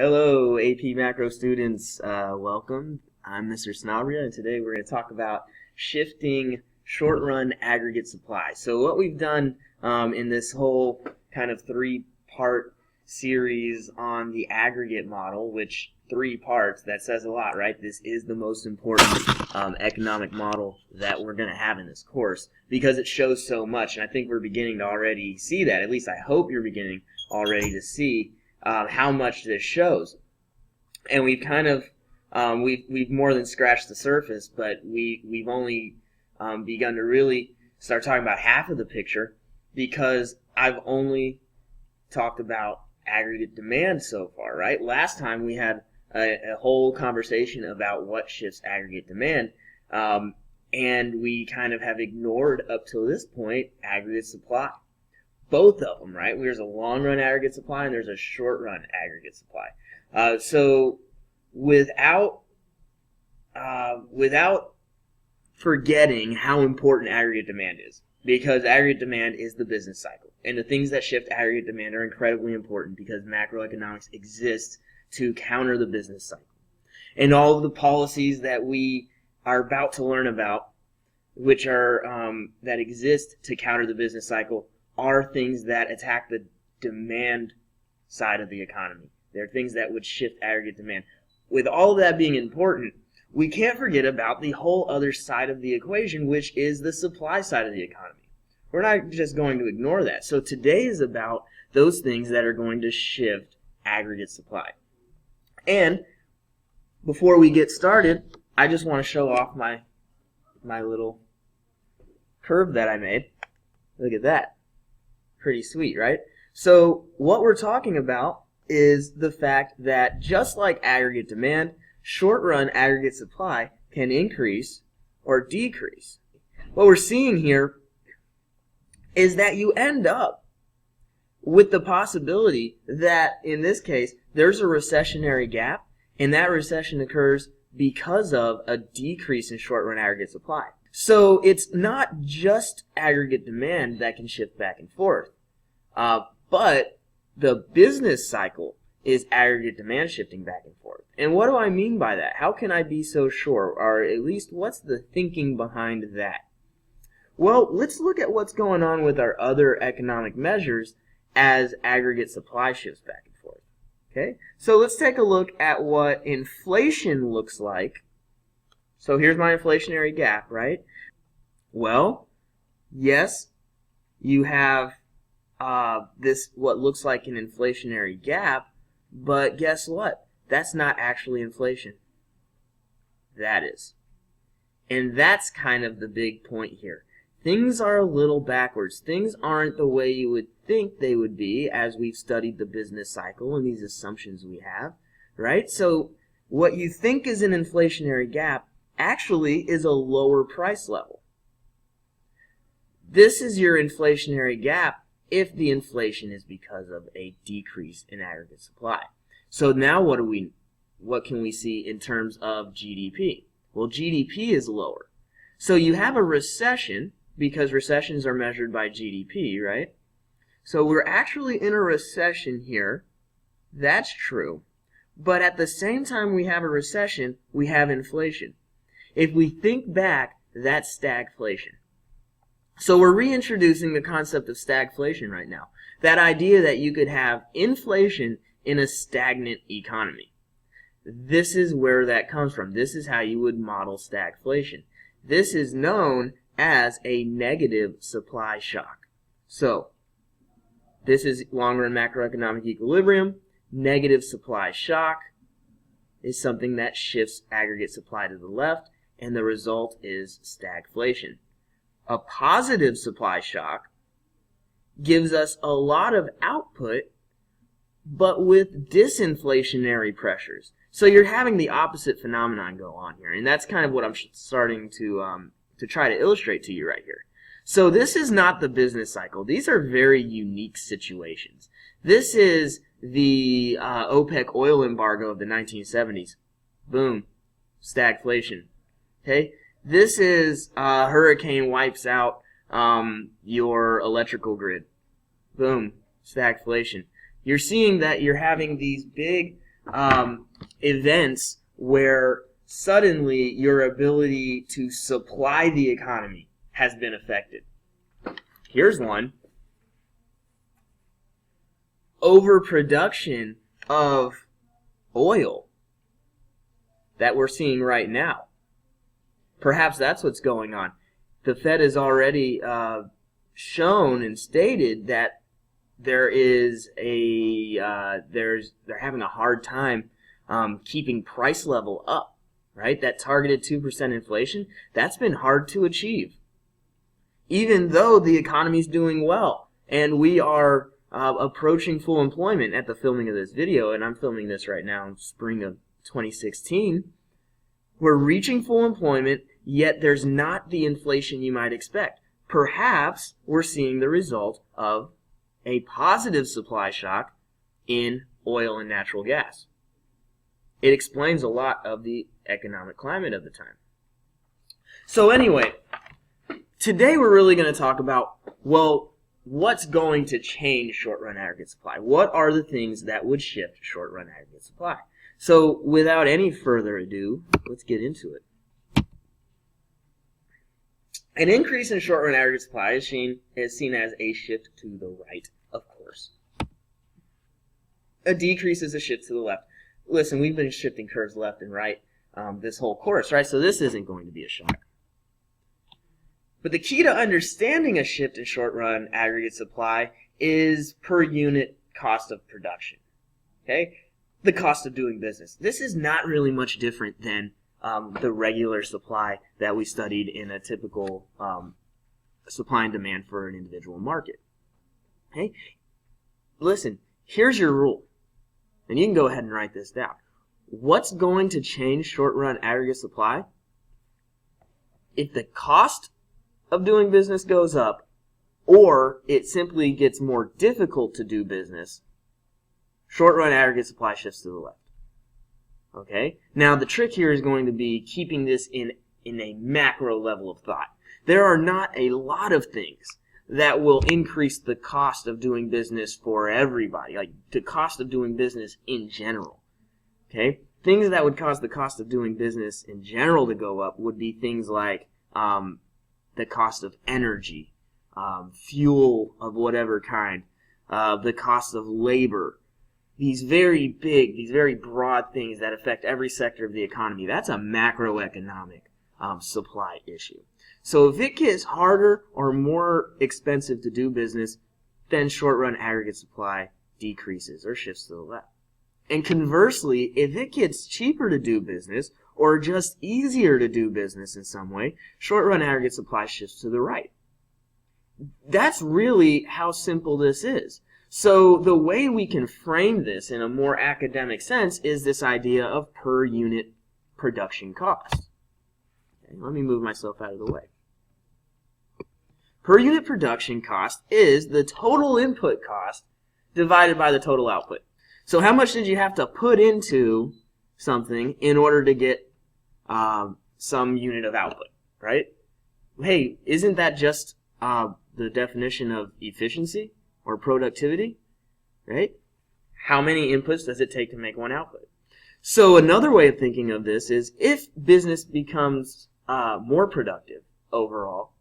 Hello, AP Macro students. Welcome. I'm Mr. Snobria, and today we're going to talk about shifting short-run aggregate supply. So what we've done in this whole kind of three-part series on the aggregate model, which 3 parts, that says a lot, right? This is the most important economic model that we're going to have in this course because it shows so much, and I think we're beginning to already see that. At least I hope you're beginning already to see how much this shows. And we've kind of we've more than scratched the surface, but we've only begun to really start talking about half of the picture because I've only talked about aggregate demand so far, right? Last time we had a whole conversation about what shifts aggregate demand, and we kind of have ignored up till this point aggregate supply. Both of them, right? There's a long-run aggregate supply and there's a short-run aggregate supply. So without forgetting how important aggregate demand is, because aggregate demand is the business cycle, and the things that shift aggregate demand are incredibly important because macroeconomics exists to counter the business cycle. And all of the policies that we are about to learn about, which are that exist to counter the business cycle, are things that attack the demand side of the economy. They're things that would shift aggregate demand. With all of that being important, we can't forget about the whole other side of the equation, which is the supply side of the economy. We're not just going to ignore that. So today is about those things that are going to shift aggregate supply. And before we get started, I just want to show off my little curve that I made. Look at that. Pretty sweet, right? So what we're talking about is the fact that just like aggregate demand, short-run aggregate supply can increase or decrease. What we're seeing here is that you end up with the possibility that, in this case, there's a recessionary gap, and that recession occurs because of a decrease in short-run aggregate supply. So it's not just aggregate demand that can shift back and forth, but the business cycle is aggregate demand shifting back and forth. And what do I mean by that? How can I be so sure? Or at least what's the thinking behind that? Well, let's look at what's going on with our other economic measures as aggregate supply shifts back and forth. Okay? So let's take a look at what inflation looks like. So here's my inflationary gap, right? Well, yes, you have this what looks like an inflationary gap, but guess what? That's not actually inflation. That is. And that's kind of the big point here. Things are a little backwards. Things aren't the way you would think they would be as we've studied the business cycle and these assumptions we have, right? So what you think is an inflationary gap actually is a lower price level. This is your inflationary gap if the inflation is because of a decrease in aggregate supply. So now what can we see in terms of GDP? Well, GDP is lower. So you have a recession because recessions are measured by GDP, right? So we're actually in a recession here. That's true. But at the same time we have a recession, we have inflation. If we think back, that's stagflation. So we're reintroducing the concept of stagflation right now. That idea that you could have inflation in a stagnant economy. This is where that comes from. This is how you would model stagflation. This is known as a negative supply shock. So this is long-run macroeconomic equilibrium. Negative supply shock is something that shifts aggregate supply to the left, and the result is stagflation. A positive supply shock gives us a lot of output, but with disinflationary pressures. So you're having the opposite phenomenon go on here, and that's kind of what I'm starting to try to illustrate to you right here. So this is not the business cycle. These are very unique situations. This is the OPEC oil embargo of the 1970s. Boom, stagflation. Okay. This is a hurricane wipes out your electrical grid. Boom, stagflation. You're seeing that you're having these big events where suddenly your ability to supply the economy has been affected. Here's one. Overproduction of oil that we're seeing right now. Perhaps that's what's going on. The Fed has already shown and stated that they're having a hard time keeping price level up, right? That targeted 2% inflation, that's been hard to achieve. Even though the economy's doing well and we are approaching full employment at the filming of this video, and I'm filming this right now in spring of 2016, we're reaching full employment, yet there's not the inflation you might expect. Perhaps we're seeing the result of a positive supply shock in oil and natural gas. It explains a lot of the economic climate of the time. So anyway, today we're really going to talk about, well, what's going to change short-run aggregate supply? What are the things that would shift short-run aggregate supply? So without any further ado, let's get into it. An increase in short-run aggregate supply is seen as a shift to the right, of course. A decrease is a shift to the left. Listen, we've been shifting curves left and right this whole course, right? So this isn't going to be a shock. But the key to understanding a shift in short-run aggregate supply is per unit cost of production, okay? The cost of doing business. This is not really much different than the regular supply that we studied in a typical supply and demand for an individual market. Okay? Listen, here's your rule. And you can go ahead and write this down. What's going to change short-run aggregate supply? If the cost of doing business goes up, or it simply gets more difficult to do business, short-run aggregate supply shifts to the left. Okay? Now, the trick here is going to be keeping this in a macro level of thought. There are not a lot of things that will increase the cost of doing business for everybody, like the cost of doing business in general. Okay? Things that would cause the cost of doing business in general to go up would be things like the cost of energy, fuel of whatever kind, the cost of labor. These very big, these very broad things that affect every sector of the economy. That's a macroeconomic supply issue. So if it gets harder or more expensive to do business, then short-run aggregate supply decreases or shifts to the left. And conversely, if it gets cheaper to do business or just easier to do business in some way, short-run aggregate supply shifts to the right. That's really how simple this is. So the way we can frame this in a more academic sense is this idea of per unit production cost. Okay, let me move myself out of the way. Per unit production cost is the total input cost divided by the total output. So how much did you have to put into something in order to get some unit of output, right? Hey, isn't that just the definition of efficiency or productivity, right? How many inputs does it take to make one output? So another way of thinking of this is if business becomes more productive overall,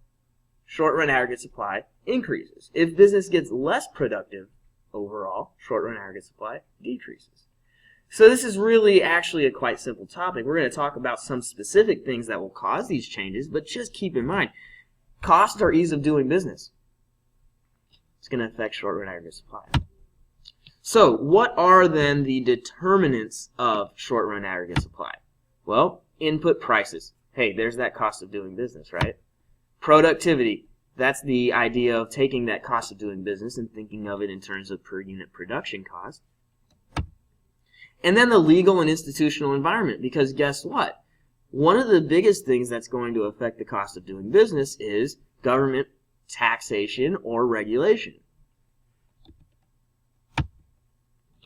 short-run aggregate supply increases. If business gets less productive overall, short-run aggregate supply decreases. So this is really actually a quite simple topic. We're going to talk about some specific things that will cause these changes, but just keep in mind, cost or ease of doing business. It's going to affect short-run aggregate supply. So what are then the determinants of short-run aggregate supply? Well, input prices. Hey, there's that cost of doing business, right? Productivity. That's the idea of taking that cost of doing business and thinking of it in terms of per unit production cost. And then the legal and institutional environment, because guess what? One of the biggest things that's going to affect the cost of doing business is government taxation or regulation.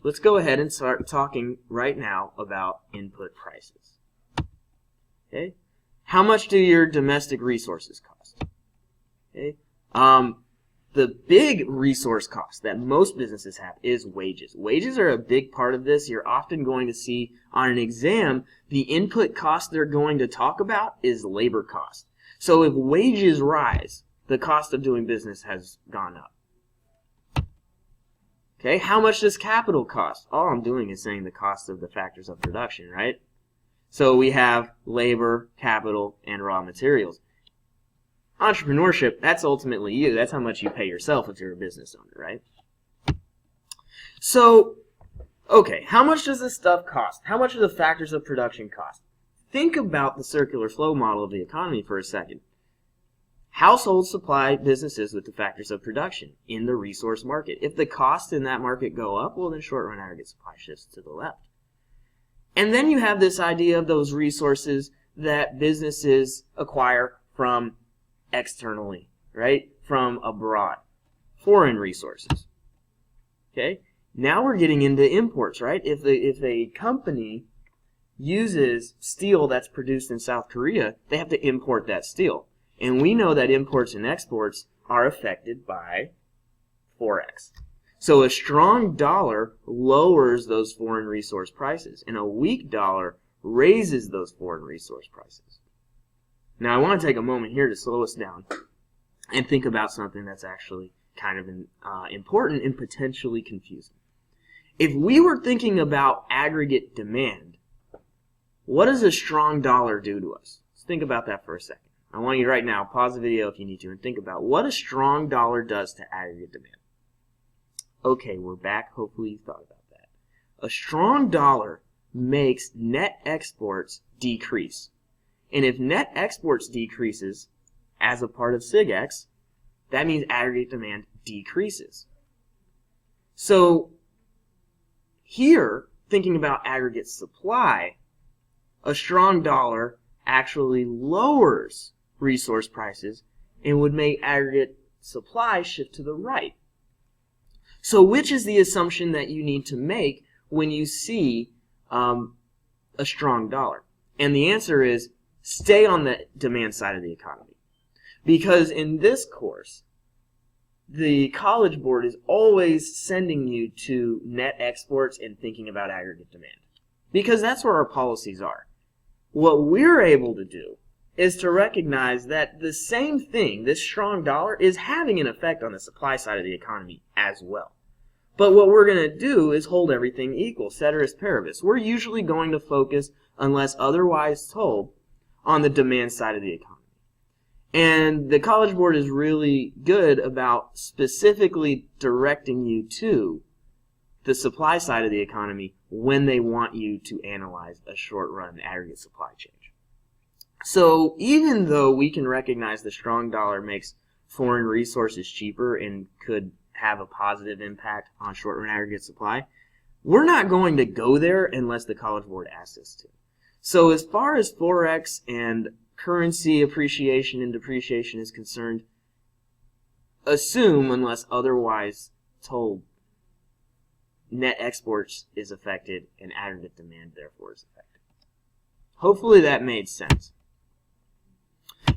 Let's go ahead and start talking right now about input prices. Okay? How much do your domestic resources cost? Okay? The big resource cost that most businesses have is wages. Wages are a big part of this. You're often going to see on an exam, the input cost they're going to talk about is labor cost. So if wages rise, the cost of doing business has gone up. Okay, how much does capital cost? All I'm doing is saying the cost of the factors of production, right? So we have labor, capital, and raw materials. Entrepreneurship, that's ultimately you. That's how much you pay yourself if you're a business owner, right? So, okay, how much does this stuff cost? How much do the factors of production cost? Think about the circular flow model of the economy for a second. Households supply businesses with the factors of production in the resource market. If the costs in that market go up, well, then short-run aggregate supply shifts to the left. And then you have this idea of those resources that businesses acquire from externally, right? From abroad. Foreign resources. Okay? Now we're getting into imports, right? If a company uses steel that's produced in South Korea, they have to import that steel. And we know that imports and exports are affected by Forex. So a strong dollar lowers those foreign resource prices, and a weak dollar raises those foreign resource prices. Now, I want to take a moment here to slow us down and think about something that's actually kind of important and potentially confusing. If we were thinking about aggregate demand, what does a strong dollar do to us? Let's think about that for a second. I want you right now, pause the video if you need to, and think about what a strong dollar does to aggregate demand. Okay, we're back. Hopefully you thought about that. A strong dollar makes net exports decrease. And if net exports decreases as a part of SIG-X, that means aggregate demand decreases. So here, thinking about aggregate supply, a strong dollar actually lowers resource prices and would make aggregate supply shift to the right. So which is the assumption that you need to make when you see a strong dollar? And the answer is stay on the demand side of the economy. Because in this course, the College Board is always sending you to net exports and thinking about aggregate demand. Because that's where our policies are. What we're able to do is to recognize that the same thing, this strong dollar, is having an effect on the supply side of the economy as well. But what we're going to do is hold everything equal, ceteris paribus. We're usually going to focus, unless otherwise told, on the demand side of the economy. And the College Board is really good about specifically directing you to the supply side of the economy when they want you to analyze a short-run aggregate supply change. So even though we can recognize the strong dollar makes foreign resources cheaper and could have a positive impact on short-run aggregate supply, we're not going to go there unless the College Board asks us to. So as far as Forex and currency appreciation and depreciation is concerned, assume, unless otherwise told, net exports is affected and aggregate demand therefore is affected. Hopefully that made sense.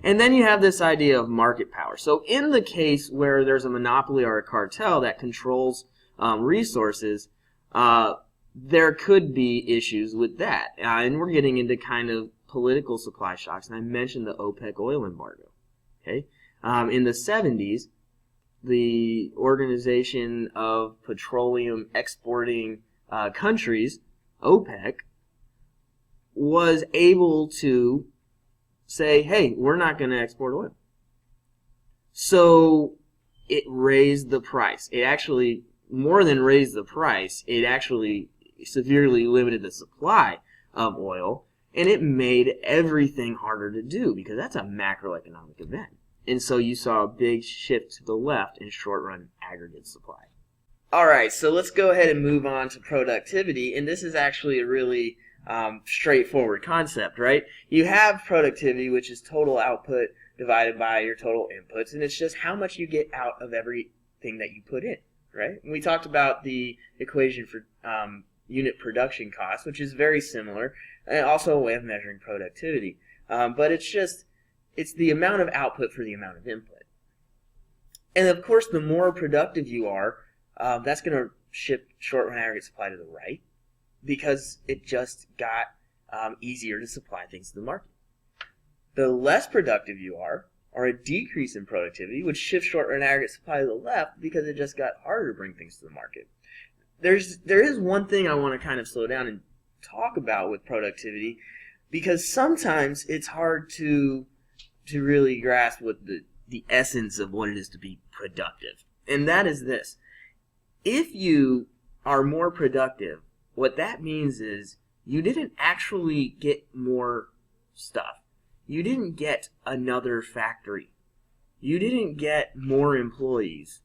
And then you have this idea of market power. So in the case where there's a monopoly or a cartel that controls resources, there could be issues with that. And we're getting into kind of political supply shocks. And I mentioned the OPEC oil embargo. Okay, in the 70s, the Organization of Petroleum Exporting Countries, OPEC, was able to say, hey, we're not going to export oil. So it raised the price. It actually, more than raised the price, it actually severely limited the supply of oil, and it made everything harder to do because that's a macroeconomic event. And so you saw a big shift to the left in short-run aggregate supply. All right, so let's go ahead and move on to productivity, and this is actually a really straightforward concept, right? You have productivity, which is total output divided by your total inputs, and it's just how much you get out of everything that you put in, right? And we talked about the equation for unit production cost, which is very similar, and also a way of measuring productivity. But it's the amount of output for the amount of input. And of course, the more productive you are, that's going to shift short-run aggregate supply to the right because it just got easier to supply things to the market. The less productive you are, or a decrease in productivity, would shift short-run aggregate supply to the left because it just got harder to bring things to the market. There is one thing I want to kind of slow down and talk about with productivity, because sometimes it's hard to really grasp what the essence of what it is to be productive. And that is this. If you are more productive, what that means is you didn't actually get more stuff. You didn't get another factory. You didn't get more employees.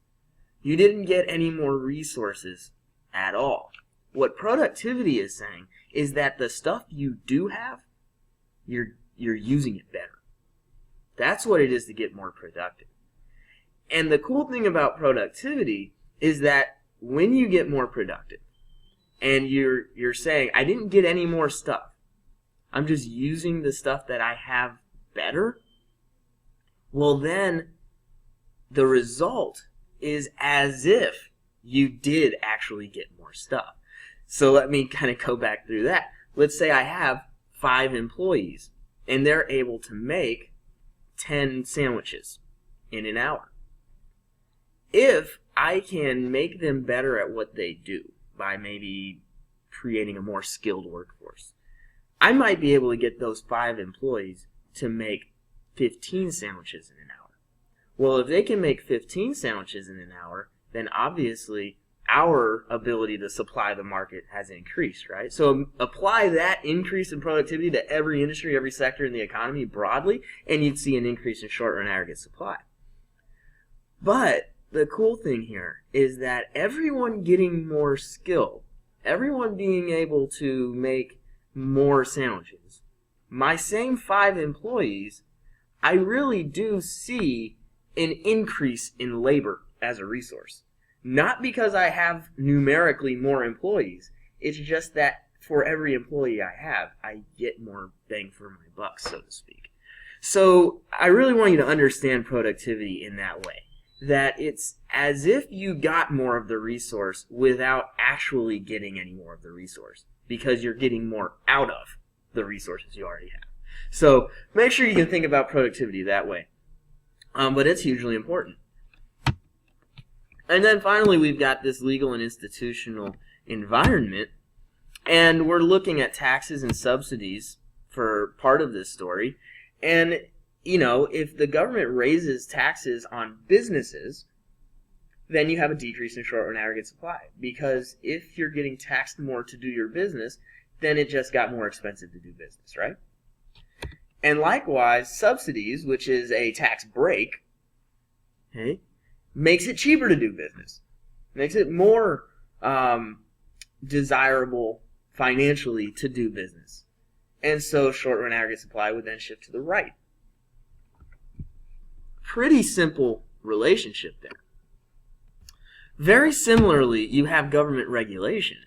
You didn't get any more resources at all. What productivity is saying is that the stuff you do have, you're using it better. That's what it is to get more productive. And the cool thing about productivity is that when you get more productive and you're saying, I didn't get any more stuff, I'm just using the stuff that I have better, well then the result is as if you did actually get more stuff. So let me kind of go back through that. Let's say I have 5 employees and they're able to make 10 sandwiches in an hour. If I can make them better at what they do by maybe creating a more skilled workforce, I might be able to get those 5 employees to make 15 sandwiches in an hour. Well, if they can make 15 sandwiches in an hour, then obviously our ability to supply the market has increased, right? So apply that increase in productivity to every industry, every sector in the economy broadly, and you'd see an increase in short-run aggregate supply. But the cool thing here is that everyone getting more skill, everyone being able to make more sandwiches, my same 5 employees, I really do see an increase in labor as a resource. Not because I have numerically more employees, it's just that for every employee I have, I get more bang for my buck, so to speak. So I really want you to understand productivity in that way. That it's as if you got more of the resource without actually getting any more of the resource, because you're getting more out of the resources you already have. So make sure you can think about productivity that way. But it's hugely important. And then finally, we've got this legal and institutional environment, and we're looking at taxes and subsidies for part of this story. And you know, if the government raises taxes on businesses, then you have a decrease in short-run aggregate supply. Because if you're getting taxed more to do your business, then it just got more expensive to do business, right? And likewise, subsidies, which is a tax break, okay, makes it cheaper to do business. Makes it more desirable financially to do business. And so short-run aggregate supply would then shift to the right. Pretty simple relationship there. Very similarly, you have government regulation.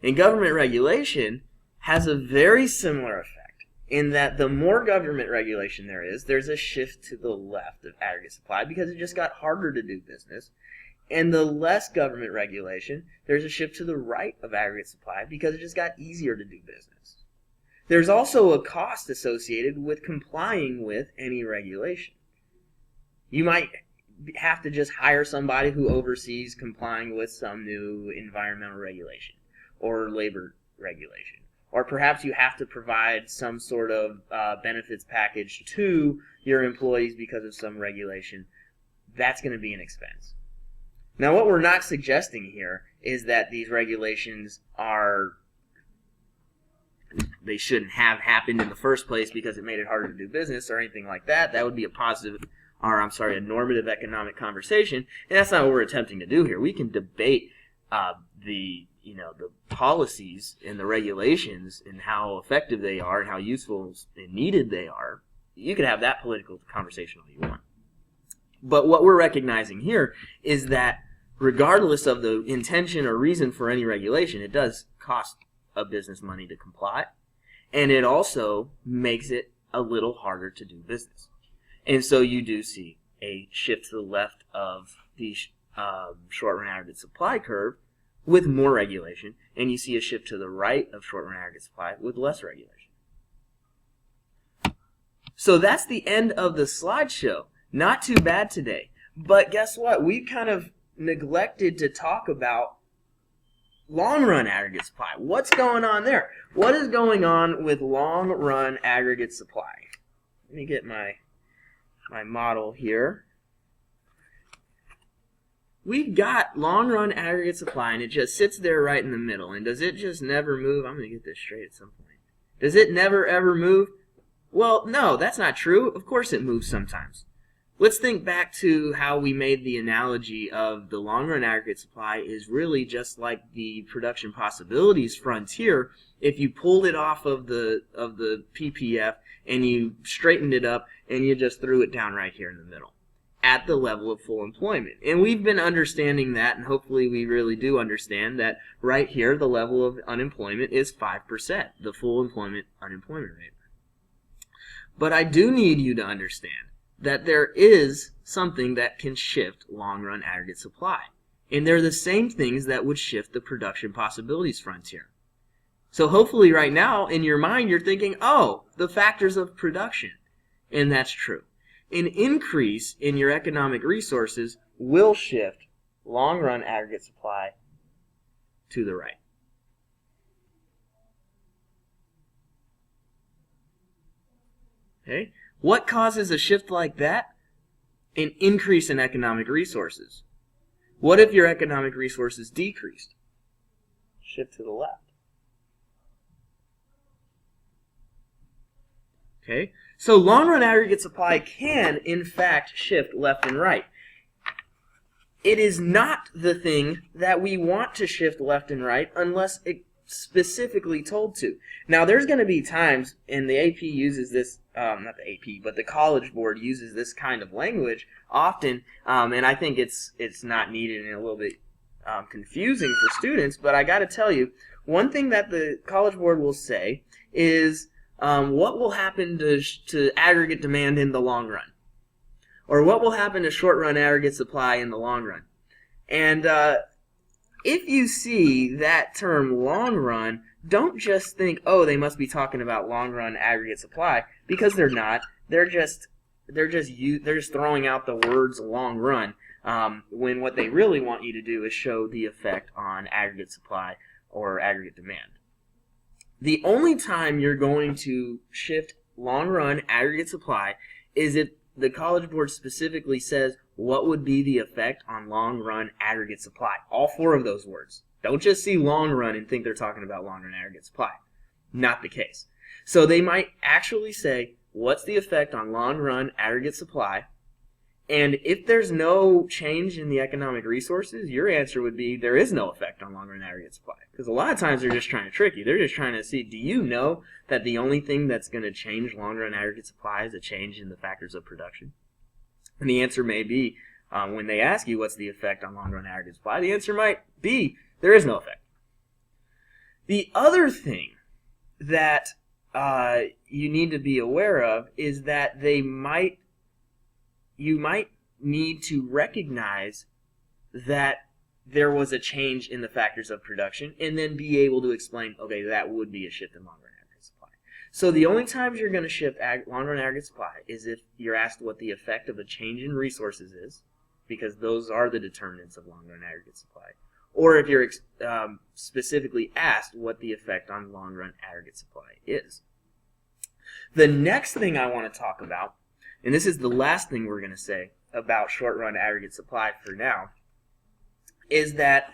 And government regulation has a very similar effect in that the more government regulation there is, there's a shift to the left of aggregate supply because it just got harder to do business. And the less government regulation, there's a shift to the right of aggregate supply because it just got easier to do business. There's also a cost associated with complying with any regulation. You might have to just hire somebody who oversees complying with some new environmental regulation or labor regulation. Or perhaps you have to provide some sort of benefits package to your employees because of some regulation. That's going to be an expense. Now, what we're not suggesting here is that these regulations they shouldn't have happened in the first place because it made it harder to do business or anything like that. That would be a normative economic conversation, and that's not what we're attempting to do here. We can debate the policies and the regulations and how effective they are and how useful and needed they are. You can have that political conversation all you want. But what we're recognizing here is that regardless of the intention or reason for any regulation, it does cost a business money to comply, and it also makes it a little harder to do business. And so you do see a shift to the left of the short-run aggregate supply curve with more regulation, and you see a shift to the right of short-run aggregate supply with less regulation. So that's the end of the slideshow. Not too bad today. But guess what? We kind of neglected to talk about long-run aggregate supply. What's going on there? What is going on with long-run aggregate supply? Let me get my model here. We've got long-run aggregate supply, and it just sits there right in the middle. And does it just never move? I'm going to get this straight at some point. Does it never, ever move? Well, no, that's not true. Of course it moves sometimes. Let's think back to how we made the analogy of the long-run aggregate supply is really just like the production possibilities frontier. If you pulled it off of the PPF and you straightened it up and you just threw it down right here in the middle at the level of full employment. And we've been understanding that, and hopefully we really do understand that right here the level of unemployment is 5%, the full employment unemployment rate. But I do need you to understand that there is something that can shift long-run aggregate supply. And they're the same things that would shift the production possibilities frontier. So hopefully right now in your mind you're thinking, oh, the factors of production. And that's true. An increase in your economic resources will shift long-run aggregate supply to the right. Okay? What causes a shift like that? An increase in economic resources. What if your economic resources decreased? Shift to the left. Okay? So long-run aggregate supply can, in fact, shift left and right. It is not the thing that we want to shift left and right unless it specifically told to. Now, there's going to be times, and the AP uses this, not the AP, but the College Board uses this kind of language often, and I think it's not needed and a little bit confusing for students, but I got to tell you, one thing that the College Board will say is what will happen to aggregate demand in the long run? Or what will happen to short-run aggregate supply in the long run? And if you see that term long run, don't just think, oh, they must be talking about long run aggregate supply, because they're not. They're just throwing out the words long run when what they really want you to do is show the effect on aggregate supply or aggregate demand. The only time you're going to shift long run aggregate supply is if the College Board specifically says what would be the effect on long-run aggregate supply. All four of those words. Don't just see long-run and think they're talking about long-run aggregate supply. Not the case. So they might actually say, what's the effect on long-run aggregate supply? And if there's no change in the economic resources, your answer would be there is no effect on long-run aggregate supply. Because a lot of times they're just trying to trick you. They're just trying to see, do you know that the only thing that's going to change long-run aggregate supply is a change in the factors of production? And the answer may be, when they ask you what's the effect on long-run aggregate supply, the answer might be, there is no effect. The other thing that you need to be aware of is that you might need to recognize that there was a change in the factors of production and then be able to explain, okay, that would be a shift in long-run aggregate supply. So the only times you're going to shift long-run aggregate supply is if you're asked what the effect of a change in resources is, because those are the determinants of long-run aggregate supply, or if you're specifically asked what the effect on long-run aggregate supply is. The next thing I want to talk about, and this is the last thing we're going to say about short-run aggregate supply for now, is that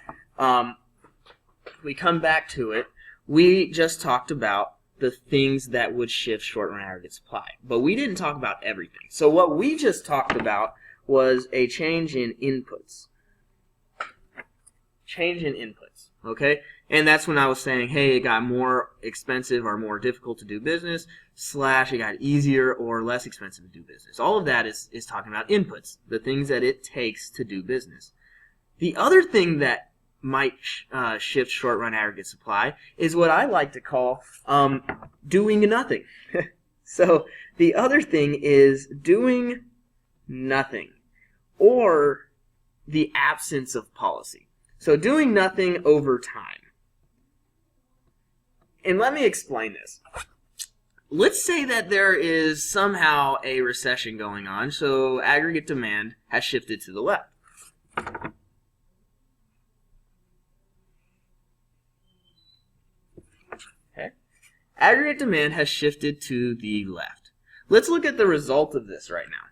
we come back to it. We just talked about the things that would shift short-run aggregate supply, but we didn't talk about everything. So what we just talked about was a change in inputs. Change in inputs, okay? And that's when I was saying, hey, it got more expensive or more difficult to do business, / it got easier or less expensive to do business. All of that is talking about inputs, the things that it takes to do business. The other thing that might shift short-run aggregate supply is what I like to call doing nothing. So the other thing is doing nothing. or the absence of policy. So doing nothing over time. And let me explain this. Let's say that there is somehow a recession going on, so aggregate demand has shifted to the left. Okay. Aggregate demand has shifted to the left. Let's look at the result of this right now.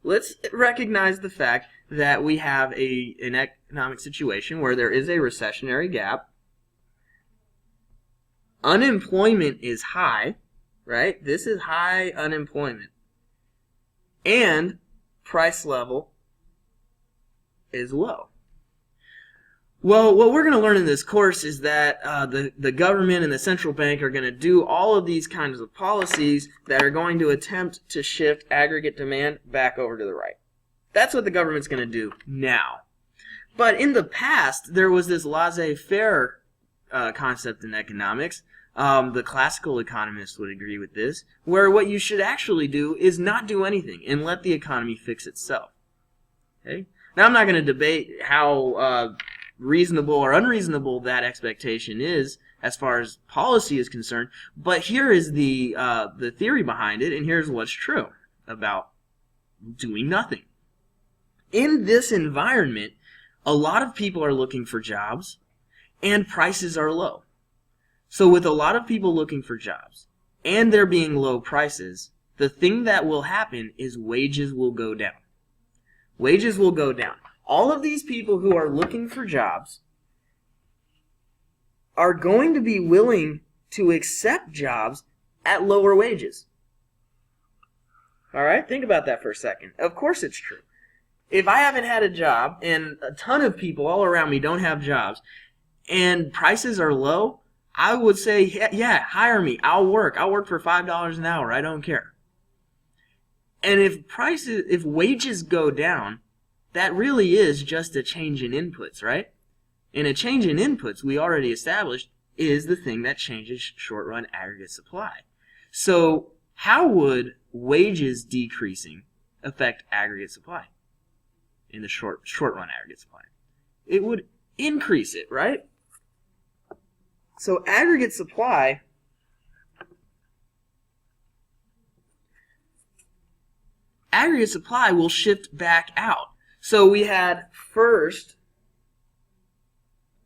Let's recognize the fact that we have an economic situation where there is a recessionary gap. Unemployment is high, right? This is high unemployment. And price level is low. Well, what we're going to learn in this course is that the government and the central bank are going to do all of these kinds of policies that are going to attempt to shift aggregate demand back over to the right. That's what the government's going to do now. But in the past, there was this laissez-faire concept in economics. The classical economists would agree with this, where what you should actually do is not do anything and let the economy fix itself. Okay? Now, I'm not going to debate how reasonable or unreasonable that expectation is as far as policy is concerned, but here is the theory behind it, and here's what's true about doing nothing. In this environment, a lot of people are looking for jobs, and prices are low. So with a lot of people looking for jobs, and there being low prices, the thing that will happen is wages will go down. Wages will go down. All of these people who are looking for jobs are going to be willing to accept jobs at lower wages. All right? Think about that for a second. Of course it's true. If I haven't had a job and a ton of people all around me don't have jobs and prices are low, I would say, yeah, hire me. I'll work. I'll work for $5 an hour. I don't care. And if wages go down, that really is just a change in inputs, right? And a change in inputs, we already established, is the thing that changes short-run aggregate supply. So how would wages decreasing affect aggregate supply in the short-run aggregate supply? It would increase it, right? So aggregate supply will shift back out. So we had first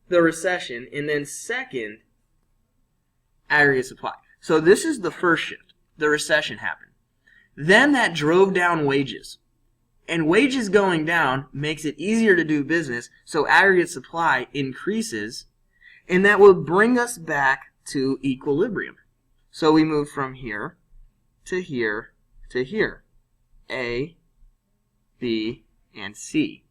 the recession, and then second, aggregate supply. So this is the first shift. The recession happened. Then that drove down wages. And wages going down makes it easier to do business, so aggregate supply increases, and that will bring us back to equilibrium. So we move from here to here to here. A, B, and C.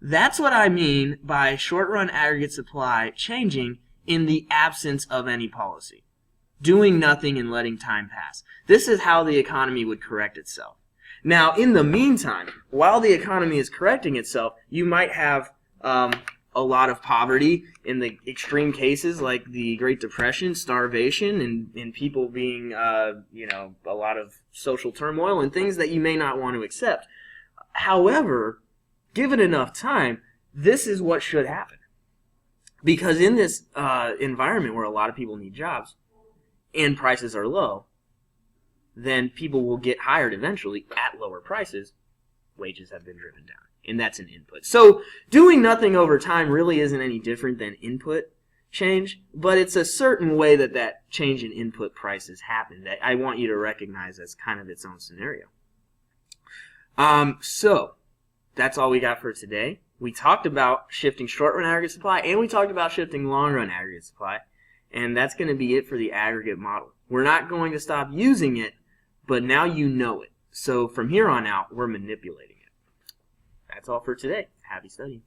That's what I mean by short-run aggregate supply changing in the absence of any policy. Doing nothing and letting time pass. This is how the economy would correct itself. Now, in the meantime, while the economy is correcting itself, you might have a lot of poverty in the extreme cases like the Great Depression, starvation, and people being, a lot of social turmoil and things that you may not want to accept. However, given enough time, this is what should happen. Because in this environment where a lot of people need jobs and prices are low, then people will get hired eventually at lower prices. Wages have been driven down. And that's an input. So doing nothing over time really isn't any different than input change, but it's a certain way that change in input prices happen that I want you to recognize as kind of its own scenario. So that's all we got for today. We talked about shifting short-run aggregate supply, and we talked about shifting long-run aggregate supply, and that's going to be it for the aggregate model. We're not going to stop using it, but now you know it. So from here on out, we're manipulating it. That's all for today. Happy studying.